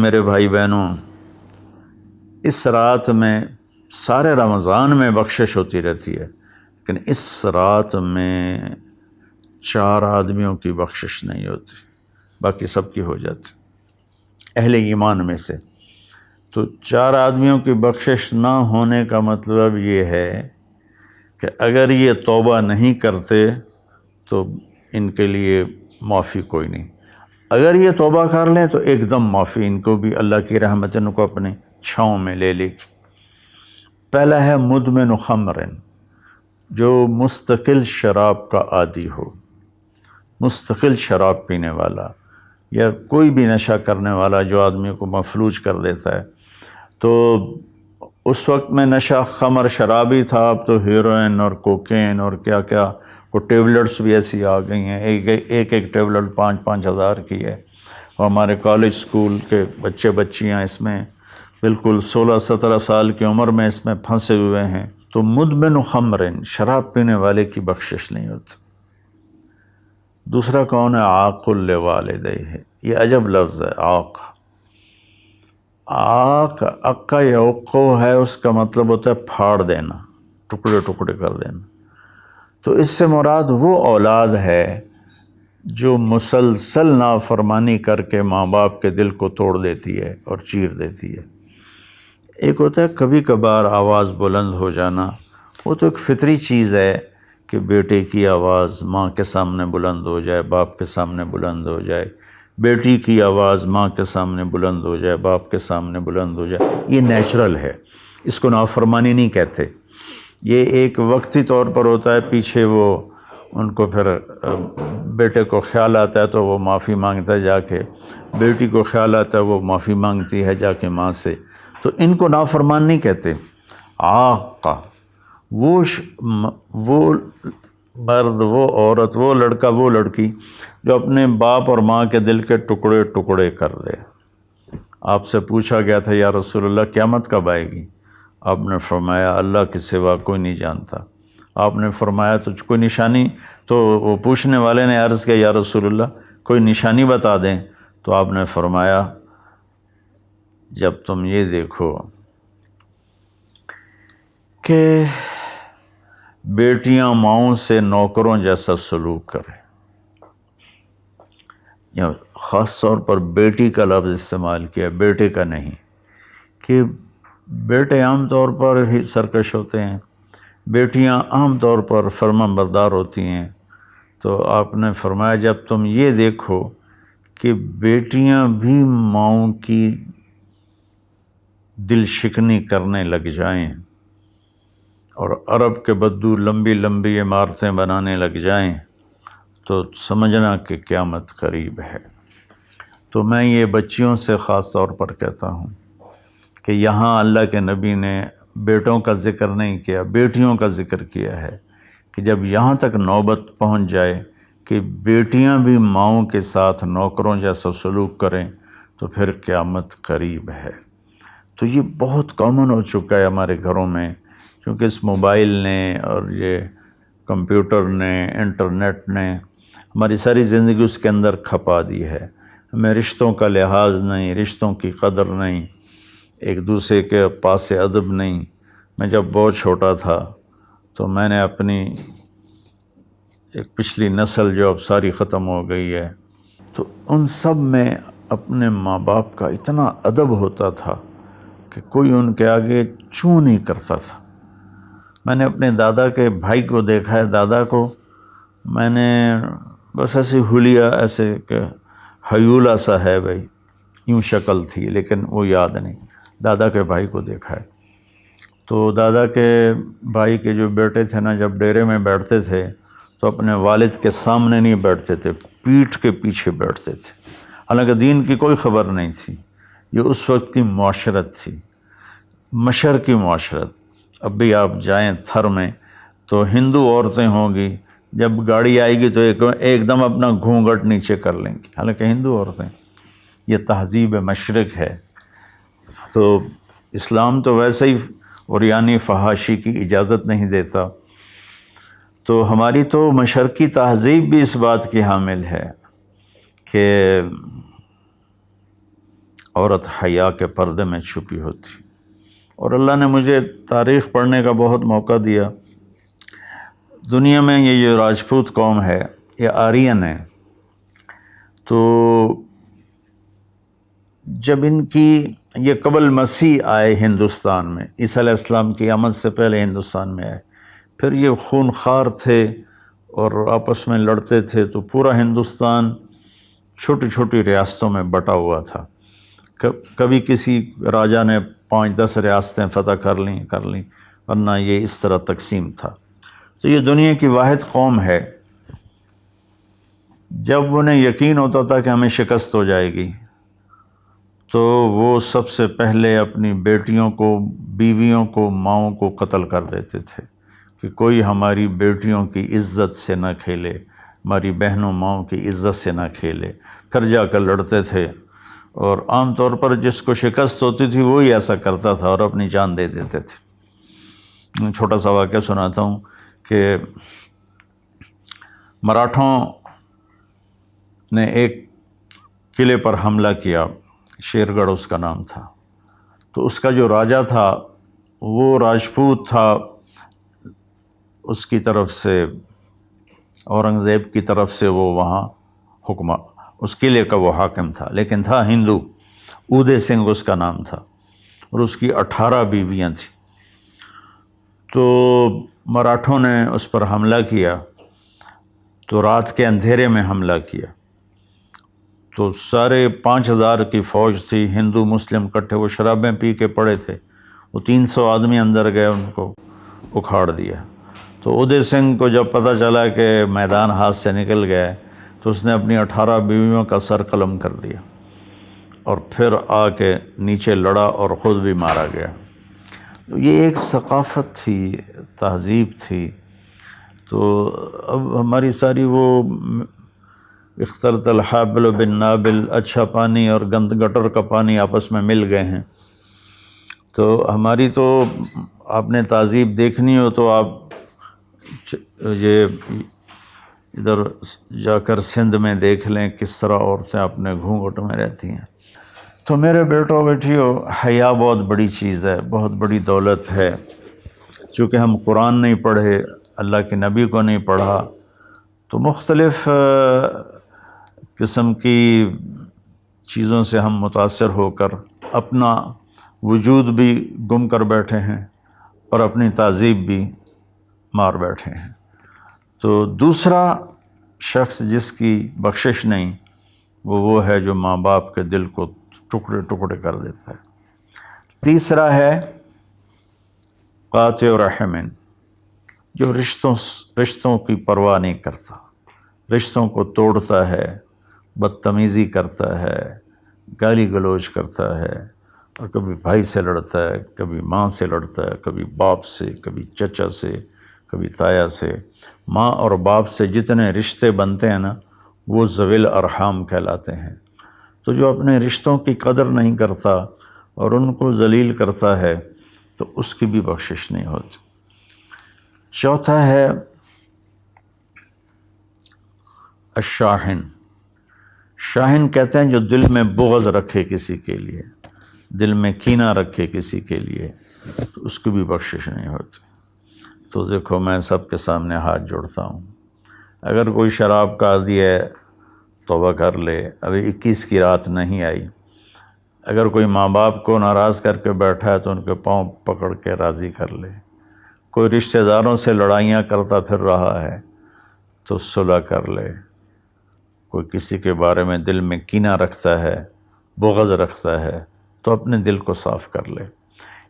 میرے بھائی بہنوں، اس رات میں سارے رمضان میں بخشش ہوتی رہتی ہے، لیکن اس رات میں 4 آدمیوں کی بخشش نہیں ہوتی، باقی سب کی ہو جاتی اہل ایمان میں سے۔ تو 4 آدمیوں کی بخشش نہ ہونے کا مطلب یہ ہے کہ اگر یہ توبہ نہیں کرتے تو ان کے لیے معافی کوئی نہیں، اگر یہ توبہ کر لیں تو ایک دم معافی، ان کو بھی اللہ کی رحمت ان کو اپنے چھاؤں میں لے لے گی۔ پہلا ہے مدمن خمر، جو مستقل شراب کا عادی ہو، مستقل شراب پینے والا یا کوئی بھی نشہ کرنے والا جو آدمی کو مفلوج کر دیتا ہے۔ تو اس وقت میں نشہ خمر شراب ہی تھا، اب تو ہیروئن اور کوکین اور کیا کیا وہ ٹیبلٹس بھی ایسی آ گئی ہیں، ایک ٹیبلٹ 5-5 ہزار کی ہے، اور ہمارے کالج سکول کے بچے بچیاں اس میں بالکل 16-17 سال کی عمر میں اس میں پھنسے ہوئے ہیں۔ تو مدمن خمرن، شراب پینے والے کی بخشش نہیں ہوتی۔ دوسرا کون ہے؟ عاق لوالدیہ، یہ عجب لفظ ہے عاق۔ عاق عقا یعقو ہے، اس کا مطلب ہوتا ہے پھاڑ دینا، ٹکڑے ٹکڑے کر دینا۔ تو اس سے مراد وہ اولاد ہے جو مسلسل نافرمانی کر کے ماں باپ کے دل کو توڑ دیتی ہے اور چیر دیتی ہے۔ ایک ہوتا ہے کبھی کبھار آواز بلند ہو جانا، وہ تو ایک فطری چیز ہے کہ بیٹے کی آواز ماں کے سامنے بلند ہو جائے، باپ کے سامنے بلند ہو جائے، بیٹی کی آواز ماں کے سامنے بلند ہو جائے، باپ کے سامنے بلند ہو جائے، یہ نیچرل ہے، اس کو نافرمانی نہیں کہتے۔ یہ ایک وقتی طور پر ہوتا ہے، پیچھے وہ ان کو پھر بیٹے کو خیال آتا ہے تو وہ معافی مانگتا ہے جا کے، بیٹی کو خیال آتا ہے وہ معافی مانگتی ہے جا کے ماں سے، تو ان کو نافرمان نہیں کہتے۔ عاقہ وہ مرد، وہ عورت، وہ لڑکا، وہ لڑکی جو اپنے باپ اور ماں کے دل کے ٹکڑے ٹکڑے کر دے۔ آپ سے پوچھا گیا تھا یا رسول اللہ قیامت کب آئے گی؟ آپ نے فرمایا اللہ کے سوا کوئی نہیں جانتا۔ آپ نے فرمایا تو کوئی نشانی؟ تو وہ پوچھنے والے نے عرض کیا یا رسول اللہ کوئی نشانی بتا دیں، تو آپ نے فرمایا جب تم یہ دیکھو کہ بیٹیاں ماؤں سے نوکروں جیسا سلوک کریں، یا خاص طور پر بیٹی کا لفظ استعمال کیا، بیٹے کا نہیں، کہ بیٹے عام طور پر ہی سرکش ہوتے ہیں، بیٹیاں عام طور پر فرمانبردار ہوتی ہیں۔ تو آپ نے فرمایا جب تم یہ دیکھو کہ بیٹیاں بھی ماؤں کی دل شکنی کرنے لگ جائیں اور عرب کے بدو لمبی لمبی عمارتیں بنانے لگ جائیں، تو سمجھنا کہ قیامت قریب ہے۔ تو میں یہ بچیوں سے خاص طور پر کہتا ہوں کہ یہاں اللہ کے نبی نے بیٹوں کا ذکر نہیں کیا، بیٹیوں کا ذکر کیا ہے، کہ جب یہاں تک نوبت پہنچ جائے کہ بیٹیاں بھی ماؤں کے ساتھ نوکروں جیسا سلوک کریں تو پھر قیامت قریب ہے۔ تو یہ بہت کامن ہو چکا ہے ہمارے گھروں میں، کیونکہ اس موبائل نے اور یہ کمپیوٹر نے، انٹرنیٹ نے ہماری ساری زندگی اس کے اندر کھپا دی ہے۔ ہمیں رشتوں کا لحاظ نہیں، رشتوں کی قدر نہیں، ایک دوسرے کے پاس ادب نہیں۔ میں جب بہت چھوٹا تھا تو میں نے اپنی ایک پچھلی نسل جو اب ساری ختم ہو گئی ہے، تو ان سب میں اپنے ماں باپ کا اتنا ادب ہوتا تھا کہ کوئی ان کے آگے چوں نہیں کرتا تھا۔ میں نے اپنے دادا کے بھائی کو دیکھا ہے، دادا کو میں نے بس ایسے حلیہ، ایسے کہ حیولہ سا ہے بھائی، یوں شکل تھی لیکن وہ یاد نہیں، دادا کے بھائی کو دیکھا ہے۔ تو دادا کے بھائی کے جو بیٹے تھے نا، جب ڈیرے میں بیٹھتے تھے تو اپنے والد کے سامنے نہیں بیٹھتے تھے، پیٹھ کے پیچھے بیٹھتے تھے، حالانکہ دین کی کوئی خبر نہیں تھی۔ یہ اس وقت کی معاشرت تھی، مشرقی معاشرت۔ اب بھی آپ جائیں تھر میں تو ہندو عورتیں ہوں گی، جب گاڑی آئے گی تو ایک دم اپنا گھونگھٹ نیچے کر لیں گی، حالانکہ ہندو عورتیں۔ یہ تہذیب مشرق ہے۔ تو اسلام تو ویسے ہی عریانی فحاشی کی اجازت نہیں دیتا، تو ہماری تو مشرقی تہذیب بھی اس بات کی حامل ہے کہ عورت حیا کے پردے میں چھپی ہوتی. اور اللہ نے مجھے تاریخ پڑھنے کا بہت موقع دیا. دنیا میں یہ جو راجپوت قوم ہے یہ آرین ہے. تو جب ان کی یہ قبل مسیح آئے ہندوستان میں، عیسیٰ علیہ السلام کی آمد سے پہلے ہندوستان میں آئے، پھر یہ خونخوار تھے اور آپس میں لڑتے تھے، تو پورا ہندوستان چھوٹی چھوٹی ریاستوں میں بٹا ہوا تھا. کبھی کسی راجا نے 5-10 ریاستیں فتح کر لیں ورنہ یہ اس طرح تقسیم تھا. تو یہ دنیا کی واحد قوم ہے. جب انہیں یقین ہوتا تھا کہ ہمیں شکست ہو جائے گی تو وہ سب سے پہلے اپنی بیٹیوں کو، بیویوں کو، ماؤں کو قتل کر دیتے تھے کہ کوئی ہماری بیٹیوں کی عزت سے نہ کھیلے، ہماری بہنوں ماؤں کی عزت سے نہ کھیلے. پھر جا کر لڑتے تھے، اور عام طور پر جس کو شکست ہوتی تھی وہی ایسا کرتا تھا اور اپنی جان دے دیتے تھے. چھوٹا سا واقعہ سناتا ہوں کہ مراٹھوں نے ایک قلعے پر حملہ کیا، شیر گڑھ اس کا نام تھا. تو اس کا جو راجا تھا وہ راجپوت تھا، اس کی طرف سے اورنگزیب کی طرف سے وہ وہاں اس قلعے کا وہ حاکم تھا، لیکن تھا ہندو. اودے سنگھ اس کا نام تھا اور اس کی 18 بیویاں تھیں. تو مراٹھوں نے اس پر حملہ کیا، تو رات کے اندھیرے میں حملہ کیا. تو سارے 5000 کی فوج تھی، ہندو مسلم کٹھے، وہ شرابیں پی کے پڑے تھے. وہ 300 آدمی اندر گئے، ان کو اکھاڑ دیا. تو اودے سنگھ کو جب پتہ چلا کہ میدان ہاتھ سے نکل گئے تو اس نے اپنی 18 بیویوں کا سر قلم کر دیا اور پھر آ کے نیچے لڑا اور خود بھی مارا گیا. یہ ایک ثقافت تھی، تہذیب تھی. تو اب ہماری ساری وہ اختلط الحابل بالنابل، اچھا پانی اور گند گٹر کا پانی آپس میں مل گئے ہیں. تو ہماری تو آپ نے تہذیب دیکھنی ہو تو آپ یہ ادھر جا کر سندھ میں دیکھ لیں کس طرح عورتیں اپنے گھونگھٹ میں رہتی ہیں. تو میرے بیٹوں بیٹیوں، حیا بہت بڑی چیز ہے، بہت بڑی دولت ہے. چونکہ ہم قرآن نہیں پڑھے، اللہ کے نبی کو نہیں پڑھا، تو مختلف قسم کی چیزوں سے ہم متاثر ہو کر اپنا وجود بھی گم کر بیٹھے ہیں اور اپنی تہذیب بھی مار بیٹھے ہیں. تو دوسرا شخص جس کی بخشش نہیں وہ ہے جو ماں باپ کے دل کو ٹکڑے ٹکڑے کر دیتا ہے. تیسرا ہے قاطع رحم، جو رشتوں کی پرواہ نہیں کرتا، رشتوں کو توڑتا ہے، بدتمیزی کرتا ہے، گالی گلوچ کرتا ہے، اور کبھی بھائی سے لڑتا ہے، کبھی ماں سے لڑتا ہے، کبھی باپ سے، کبھی چچا سے، کبھی تایا سے. ماں اور باپ سے جتنے رشتے بنتے ہیں نا وہ ذوی الارحام کہلاتے ہیں. تو جو اپنے رشتوں کی قدر نہیں کرتا اور ان کو ذلیل کرتا ہے تو اس کی بھی بخشش نہیں ہوتی. چوتھا ہے الشاحن. شاحن کہتے ہیں جو دل میں بغض رکھے کسی کے لیے، دل میں کینہ رکھے کسی کے لیے، تو اس کی بھی بخشش نہیں ہوتی. تو دیکھو میں سب کے سامنے ہاتھ جوڑتا ہوں، اگر کوئی شراب کا عادی ہے توبہ کر لے، ابھی 21 کی رات نہیں آئی. اگر کوئی ماں باپ کو ناراض کر کے بیٹھا ہے تو ان کے پاؤں پکڑ کے راضی کر لے. کوئی رشتہ داروں سے لڑائیاں کرتا پھر رہا ہے تو صلح کر لے. کوئی کسی کے بارے میں دل میں کینہ رکھتا ہے، بغض رکھتا ہے، تو اپنے دل کو صاف کر لے.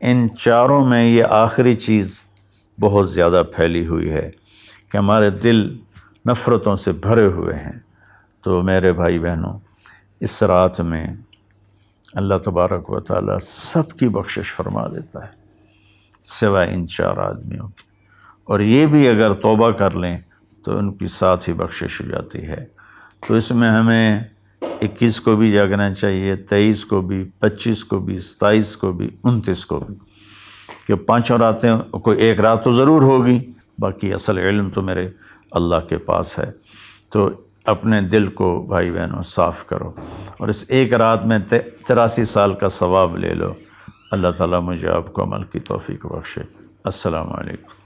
ان چاروں میں یہ آخری چیز بہت زیادہ پھیلی ہوئی ہے کہ ہمارے دل نفرتوں سے بھرے ہوئے ہیں. تو میرے بھائی بہنوں، اس رات میں اللہ تبارک و تعالیٰ سب کی بخشش فرما دیتا ہے سوائے ان 4 آدمیوں کی. اور یہ بھی اگر توبہ کر لیں تو ان کی ساتھ ہی بخشش ہو جاتی ہے. تو اس میں ہمیں 21 کو بھی جاگنا چاہیے، 23 کو بھی، 25 کو بھی، 27 کو بھی، 29 کو بھی، کہ 5 راتیں، کوئی ایک رات تو ضرور ہوگی، باقی اصل علم تو میرے اللہ کے پاس ہے. تو اپنے دل کو بھائی بہنوں صاف کرو، اور اس ایک رات میں 83 سال کا ثواب لے لو۔ اللہ تعالیٰ مجھے آپ کو عمل کی توفیق بخشے۔ السلام علیکم۔